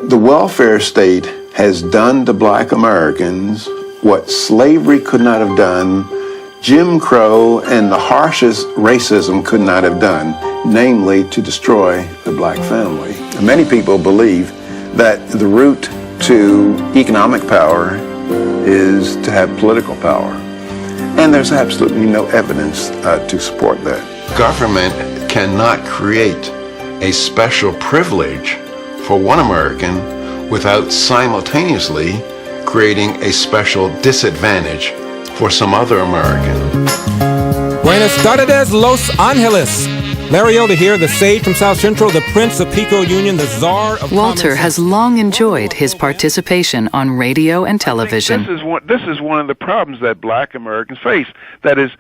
The welfare state has done to black Americans what slavery could not have done, Jim Crow and the harshest racism could not have done, namely to destroy the black family. Many people believe that the route to economic power is to have political power. And there's absolutely no evidence to support that. Government cannot create a special privilege for one American without simultaneously creating a special disadvantage for some other American. Buenas tardes, Los Angeles. Larry Elder here, the sage from South Central, the Prince of Pico Union, the Czar of Walter has long enjoyed his participation on radio and television. This is one of the problems that black Americans face. That is,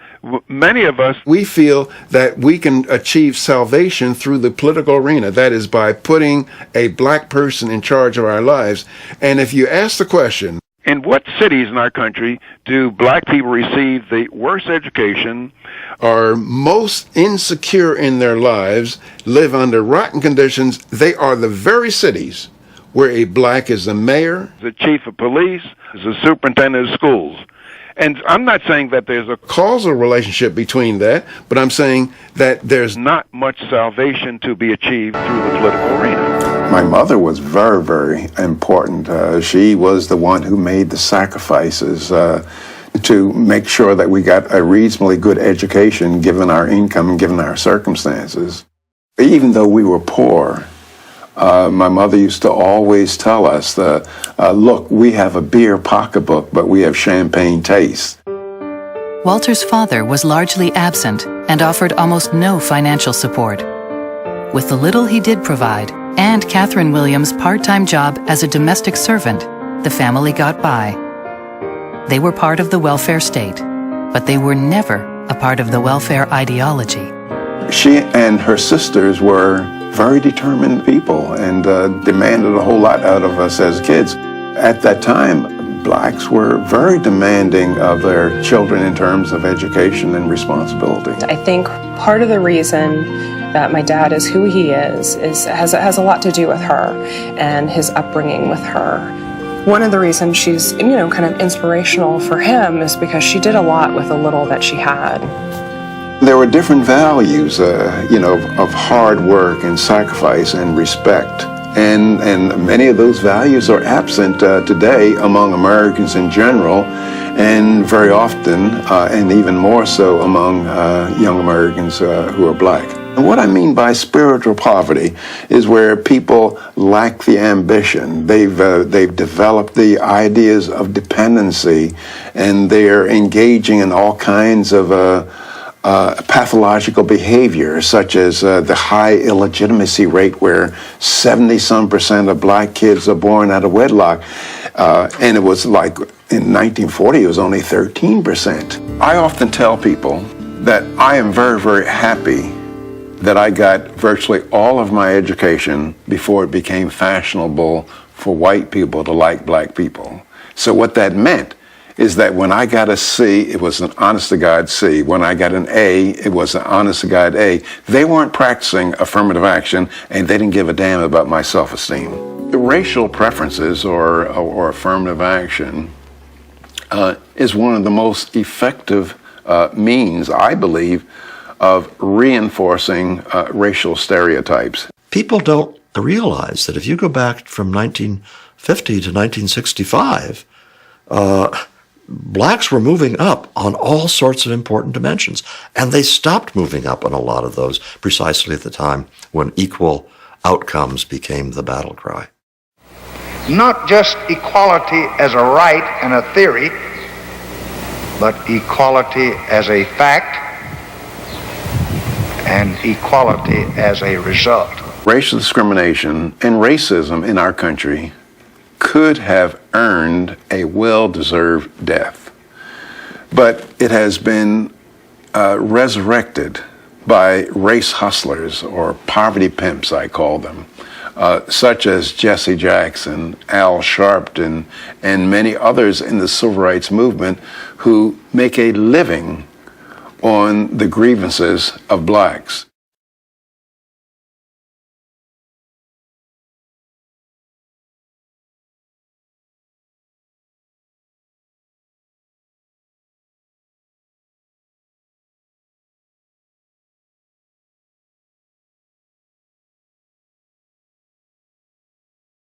many of us... We feel that we can achieve salvation through the political arena. That is, by putting a black person in charge of our lives. And if you ask the question... In what cities in our country do black people receive the worst education, are most insecure in their lives, live under rotten conditions? They are the very cities where a black is the mayor, the chief of police, the superintendent of schools. And I'm not saying that there's a causal relationship between that, but I'm saying that there's not much salvation to be achieved through the political arena. My mother was very, very important. She was the one who made the sacrifices to make sure that we got a reasonably good education given our income and given our circumstances. Even though we were poor, my mother used to always tell us, look, we have a beer pocketbook, but we have champagne taste. Walter's father was largely absent and offered almost no financial support. With the little he did provide, and Catherine Williams' part-time job as a domestic servant, the family got by. They were part of the welfare state, but they were never a part of the welfare ideology. She and her sisters were very determined people and demanded a whole lot out of us as kids. At that time, blacks were very demanding of their children in terms of education and responsibility. I think part of the reason that my dad is who he is has a lot to do with her and his upbringing with her. One of the reasons she's, kind of inspirational for him is because she did a lot with the little that she had. There were different values, of hard work and sacrifice and respect. And many of those values are absent today among Americans in general, and very often, and even more so among young Americans who are black. And what I mean by spiritual poverty is where people lack the ambition. They've developed the ideas of dependency, and they're engaging in all kinds of pathological behavior, such as the high illegitimacy rate where 70-some% of black kids are born out of wedlock. And it was like in 1940, it was only 13%. I often tell people that I am very, very happy that I got virtually all of my education before it became fashionable for white people to like black people. So what that meant is that when I got a C, it was an honest-to-God C. When I got an A, it was an honest-to-God A. They weren't practicing affirmative action, and they didn't give a damn about my self-esteem. The racial preferences or affirmative action is one of the most effective means, I believe, of reinforcing racial stereotypes. People don't realize that if you go back from 1950 to 1965, blacks were moving up on all sorts of important dimensions, and they stopped moving up on a lot of those precisely at the time when equal outcomes became the battle cry. Not just equality as a right and a theory, but equality as a fact and equality as a result. Racial discrimination and racism in our country could have earned a well-deserved death, but it has been resurrected by race hustlers, or poverty pimps, I call them, such as Jesse Jackson, Al Sharpton, and many others in the civil rights movement who make a living on the grievances of blacks.